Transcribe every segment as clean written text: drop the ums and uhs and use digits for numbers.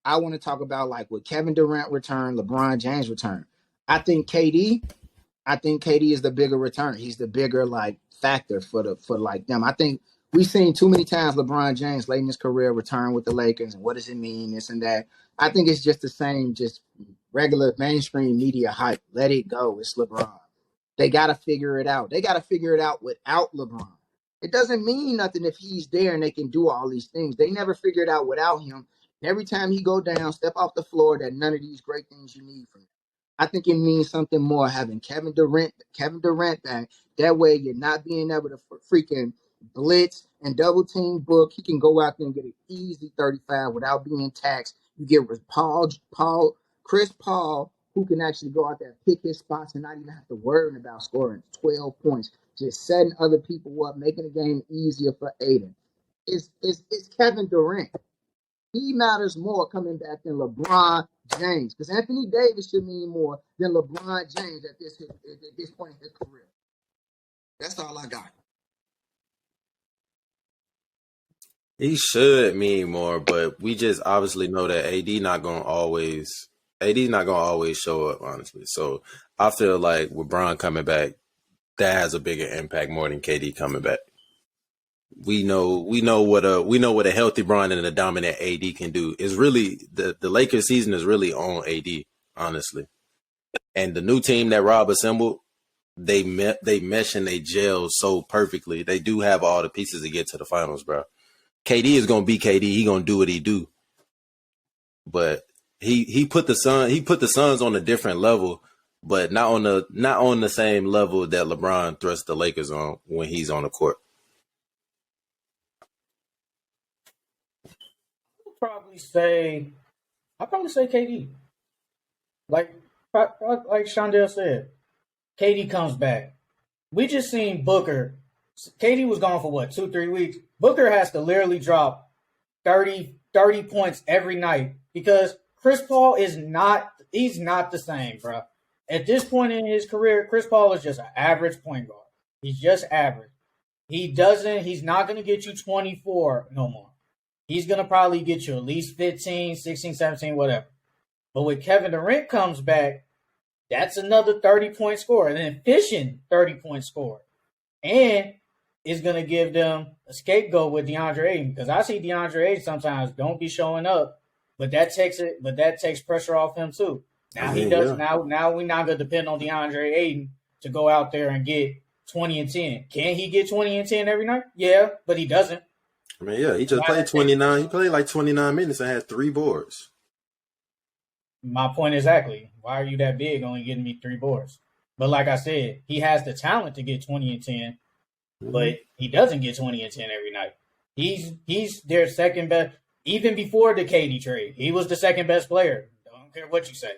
I want to talk about like with Kevin Durant return, LeBron James return. I think KD, I think KD is the bigger return. He's the bigger like factor for like them. I think we've seen too many times LeBron James late in his career return with the Lakers and what does it mean, this and that. I think it's just the same, just regular mainstream media hype. Let it go. It's LeBron. They got to figure it out. They got to figure it out without LeBron. It doesn't mean nothing if he's there and they can do all these things. They never figured it out without him. And every time he go down, step off the floor, that none of these great things you need from him. I think it means something more having Kevin Durant back. That way you're not being able to freaking blitz and double team book. He can go out there and get an easy 35 without being taxed. You get with Chris Paul, who can actually go out there and pick his spots and not even have to worry about scoring 12 points, just setting other people up, making the game easier for Aiden. It's Kevin Durant. He matters more coming back than LeBron James, because Anthony Davis should mean more than LeBron James at this point in his career. That's all I got. He should mean more, but we just obviously know that AD's not gonna always show up, honestly. So I feel like with Bron coming back, that has a bigger impact more than KD coming back. We know what a healthy Bron and a dominant AD can do. Is really the Lakers season is really on AD, honestly. And the new team that Rob assembled, they mesh and they gel so perfectly. They do have all the pieces to get to the finals, bro. KD is gonna be KD. He gonna do what he do. But he put the Suns on a different level, but not on the same level that LeBron thrusts the Lakers on when he's on the court. I'd probably say KD. Like Shondell said, KD comes back. We just seen Booker. KD was gone for what, 2-3 weeks? Booker has to literally drop 30 points every night because Chris Paul he's not the same, bro. At this point in his career, Chris Paul is just an average point guard. He's just average. He's not going to get you 24 no more. He's going to probably get you at least 15, 16, 17, whatever. But when Kevin Durant comes back, that's another 30-point score, an efficient 30-point score. And it's going to give them a scapegoat with DeAndre Ayton, because I see DeAndre Ayton sometimes don't be showing up, but that takes pressure off him too. Now he does. Yeah. Now we're not going to depend on DeAndre Ayton to go out there and get 20 and 10. Can he get 20 and 10 every night? Yeah, but he doesn't. I mean, yeah, he just played 29. He played like 29 minutes and had 3 boards. My point exactly. Why are you that big only getting me 3 boards? But like I said, he has the talent to get 20 and 10, but he doesn't get 20 and 10 every night. He's their second best. Even before the KD trade, he was the second best player. Don't care what you say.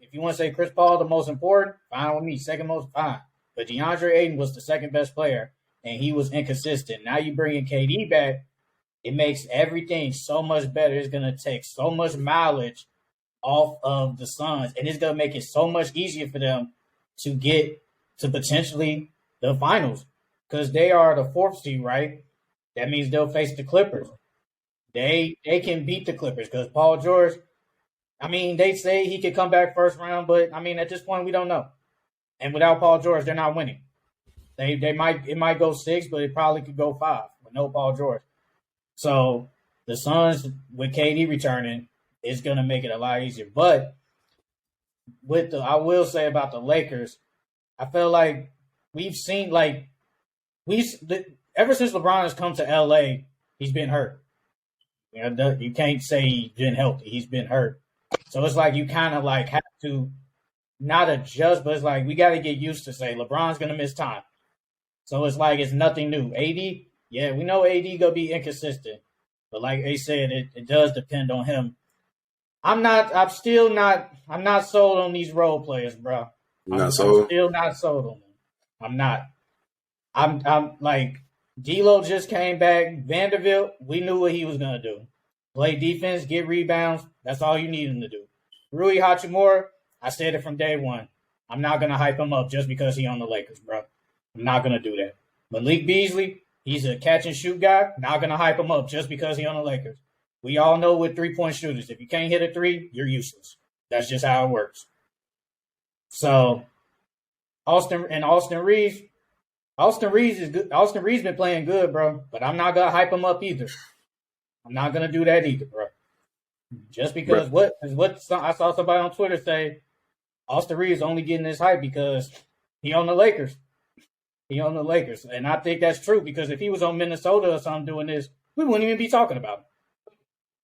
If you want to say Chris Paul the most important, fine with me. Second most, fine. But DeAndre Ayton was the second best player, and he was inconsistent. Now you bring in KD back, it makes everything so much better. It's going to take so much mileage off of the Suns, and it's going to make it so much easier for them to get to potentially the finals, because they are the 4th seed, right? That means they'll face the Clippers. They can beat the Clippers because Paul George, I mean, they say he could come back first round, but I mean, at this point, we don't know. And without Paul George, they're not winning. It might go 6, but it probably could go 5 with no Paul George. So the Suns with KD returning is going to make it a lot easier. But I will say about the Lakers, I feel like we've seen ever since LeBron has come to LA, he's been hurt. You can't say he's been healthy. He's been hurt. So it's like you kind of like have to not adjust, but it's like we got to get used to say LeBron's going to miss time. So it's like it's nothing new. AD, yeah, we know AD going to be inconsistent. But like they said, it does depend on him. I'm not sold on these role players, bro. I'm still not sold on them. I'm not. I'm like, D'Lo just came back. Vanderbilt, we knew what he was going to do. Play defense, get rebounds. That's all you need him to do. Rui Hachimura, I said it from day one. I'm not going to hype him up just because he's on the Lakers, bro. I'm not going to do that. Malik Beasley, he's a catch and shoot guy. Not going to hype him up just because he's on the Lakers. We all know with 3-point shooters, if you can't hit a three, you're useless. That's just how it works. So Austin Reeves is good. Austin Reeves been playing good, bro. But I'm not gonna hype him up either. I'm not gonna do that either, bro. Just because what I saw somebody on Twitter say, Austin Reeves only getting this hype because he on the Lakers. He on the Lakers, and I think that's true because if he was on Minnesota or something doing this, we wouldn't even be talking about him.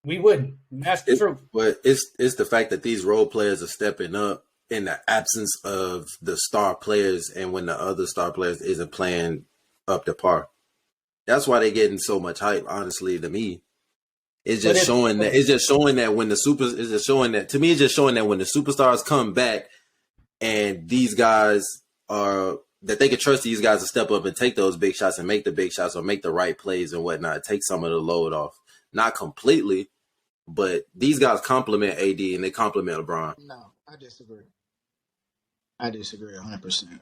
We wouldn't. That's the truth. But it's the fact that these role players are stepping up in the absence of the star players, and when the other star players isn't playing up to par. That's why they're getting so much hype. Honestly, to me, it's just showing that when the superstars come back, and these guys are that they can trust these guys to step up and take those big shots and make the big shots or make the right plays and whatnot. Take some of the load off, not completely. But these guys complement AD and they complement LeBron. No, I disagree. I disagree 100%.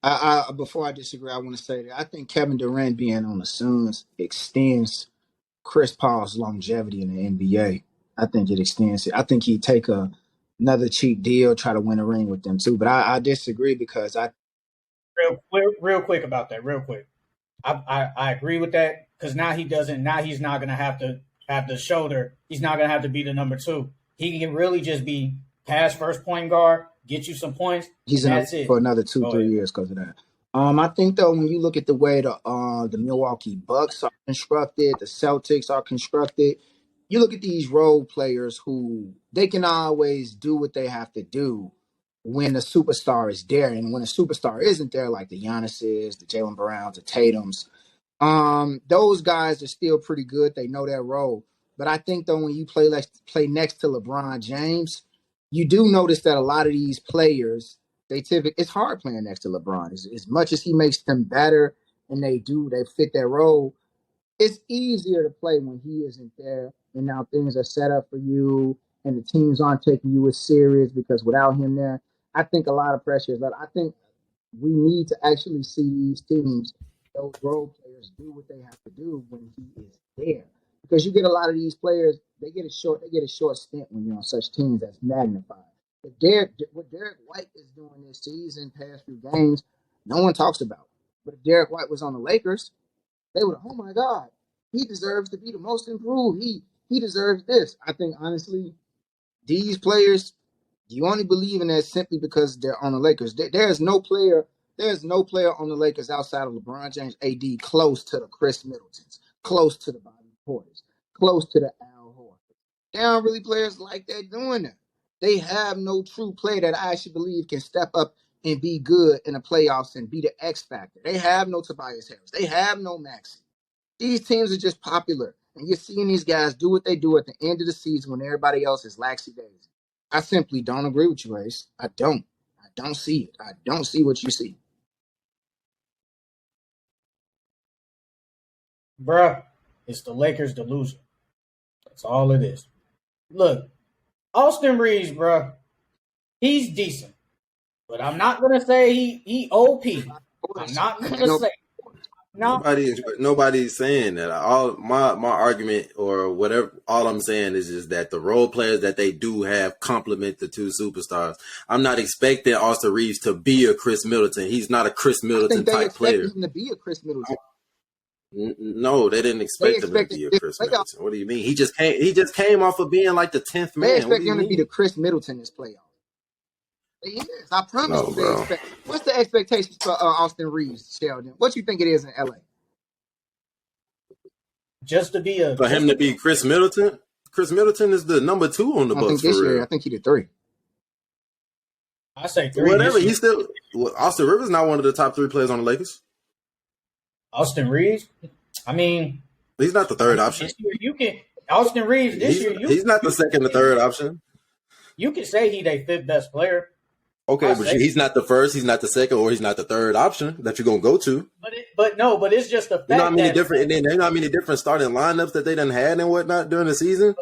I before I disagree, I want to say that I think Kevin Durant being on the Suns extends Chris Paul's longevity in the NBA. I think it extends it. I think he'd take another cheap deal, try to win a ring with them too. But I disagree because real quick about that. Real quick, I agree with that because now he's not gonna have to have the shoulder. He's not going to have to be the number two. He can really just be pass first point guard, get you some points. He's in for another 2-3 years because of that. I think though when you look at the way the Milwaukee Bucks are constructed, the Celtics are constructed, you look at these role players who they can always do what they have to do when the superstar is there, and when a superstar isn't there, like the Giannis's, the Jaylen Browns, the Tatum's. Those guys are still pretty good. They know their role. But I think though when you play next to LeBron James, you do notice that a lot of these players, it's hard playing next to LeBron. As much as he makes them better and they fit their role, it's easier to play when he isn't there and now things are set up for you and the teams aren't taking you as serious because without him there, I think a lot of pressure is. I think we need to actually see these teams, those role players, do what they have to do when he is there. Because you get a lot of these players, they get a short stint when you're on such teams that's magnified. What Derek White is doing this season, past few games, no one talks about. But if Derek White was on the Lakers, they would, oh my God, he deserves to be the most improved. He deserves this. I think honestly, these players, you only believe in that simply because they're on the Lakers. There's no player on the Lakers outside of LeBron James, AD, close to the Chris Middletons, close to the Bobby Porters, close to the Al Horford. They don't really players like that doing that. They have no true player that I actually believe can step up and be good in the playoffs and be the X factor. They have no Tobias Harris. They have no Maxey. These teams are just popular. And you're seeing these guys do what they do at the end of the season when everybody else is laxy-daisy. I simply don't agree with you, Ace. I don't see it. I don't see what you see. Bruh, it's the Lakers' delusion. That's all it is. Look, Austin Reeves, bruh, he's decent. But I'm not going to say he OP. I'm not going to say. No. Nobody's saying that. All my argument or whatever, all I'm saying is just that the role players that they do have complement the two superstars. I'm not expecting Austin Reeves to be a Chris Middleton. He's not a Chris Middleton type player. Him to be a Chris Middleton. No, they didn't expect him to be a Chris Middleton. What do you mean? He just came off of being like the 10th man. They expect him to be the Chris Middleton this playoff. He is. I promise you they expect. What's the expectations for Austin Reeves, Sheldon? What you think it is in LA? Just to be for him to be Chris Middleton? Chris Middleton is the number 2 on the Bucks for real. I think he did 3. I say 3. Whatever. He's still Austin Rivers not one of the top 3 players on the Lakers. Austin Reeves? I mean, he's not the third option. Austin Reeves this year. He's not the second or third option. You can say he's their 5th best player. Okay, but he's not the first, he's not the second, or he's not the third option that you're gonna go to. But it's just the fact you know how many different starting lineups that they done had and whatnot during the season.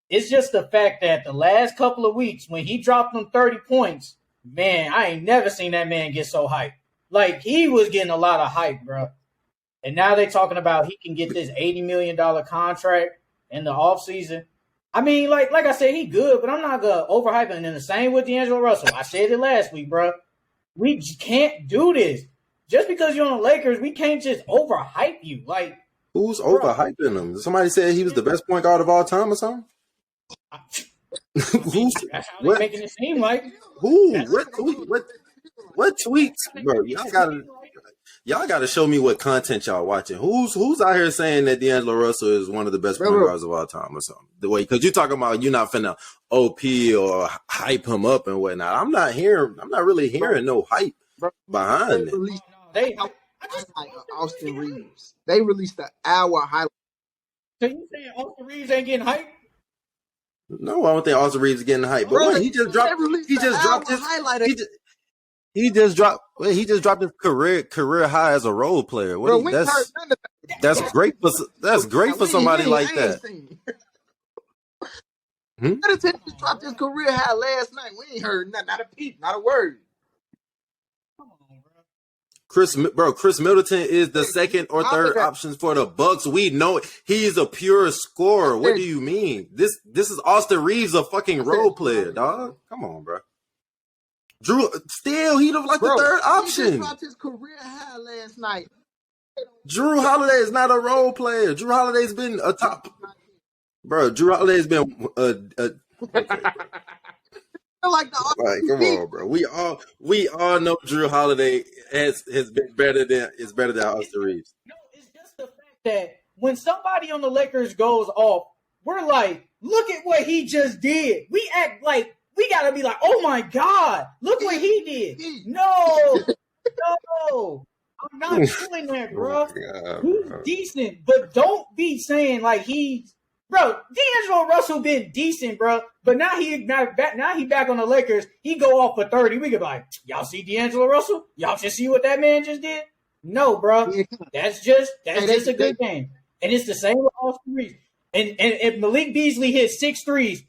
It's just the fact that the last couple of weeks when he dropped them 30 points, man, I ain't never seen that man get so hyped. Like he was getting a lot of hype, bro. And now they're talking about he can get this $80 million contract in the offseason. I mean, like I said, he good, but I'm not gonna overhype him. And then the same with D'Angelo Russell. I said it last week, bro. We can't do this. Just because you're on the Lakers, we can't just overhype you. Like, who's overhyping him? Somebody said he was the best point guard of all time or something. Who's that's how they're making it seem like. Who? What tweets, bro? Y'all gotta show me what content y'all watching. Who's out here saying that D'Angelo Russell is one of the best point guards of all time or something? The way, because you're talking about you're not finna OP or hype him up and whatnot. I'm not really hearing no hype behind it. They Austin Reeves. They released the hour highlight. So you saying Austin Reeves ain't getting hype? No, I don't think Austin Reeves is getting hype. But what, he just dropped his highlight. He just dropped his career high as a role player. That's great for somebody like that. Middleton just dropped his career high last night. We ain't heard nothing, not a peep, not a word. Come on, bro. Chris Middleton is the second or third option for the Bucks. We know he's a pure scorer. What do you mean? This is Austin Reeves, a fucking role player, dog. Come on, bro. Drew, still, he looked like the third option. He just dropped his career high last night. Drew Holiday is not a role player. Drew Holiday's been a top. Bro, Drew Holiday's been okay. Like come on, bro. We all know Drew Holiday has been better than Austin Reeves. No, it's just the fact that when somebody on the Lakers goes off, we're like, look at what he just did. We act like we gotta be like, oh my God, look what he did. No, I'm not doing that, bro. He's decent, but don't be saying like bro, D'Angelo Russell been decent, bro. But now he back on the Lakers. He go off for 30. We could be like, y'all see D'Angelo Russell? Y'all should see what that man just did. No, bro. That's just a good game. And it's the same with Austin Reeves. And if Malik Beasley hit 6 threes,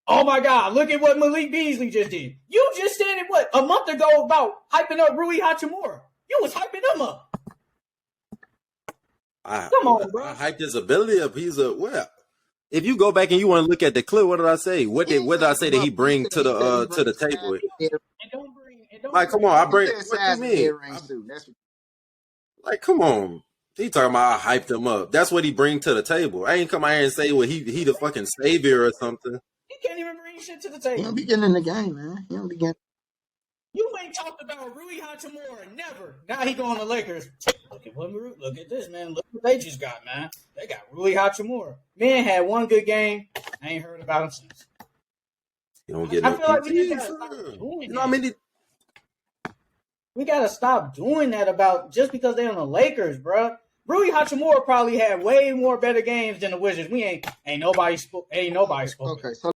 oh my God, look at what Malik Beasley just did. You just said it a month ago about hyping up Rui Hachimura. You was hyping him up. Come on, bro. I hyped his ability up. He's if you go back and you want to look at the clip, what did I say? What did I say that he bring to the table? Like, come on, I bring. What do you mean? Like, come on. He talking about I hyped him up. That's what he bring to the table. I ain't come out here and say, well, he the fucking savior or something. He can't even bring shit to the table. He don't be getting in the game, man. He don't be getting. You ain't talked about Rui Hachimura, never. Now he going to Lakers. Look at this, man. Look what they just got, man. They got Rui Hachimura. Man had one good game. I ain't heard about him since. You don't get I feel like we just gotta stop doing that. We gotta stop doing that about just because they on the Lakers, bro. Rui Hachimura probably had way more better games than the Wizards. We ain't nobody spoke. Okay, so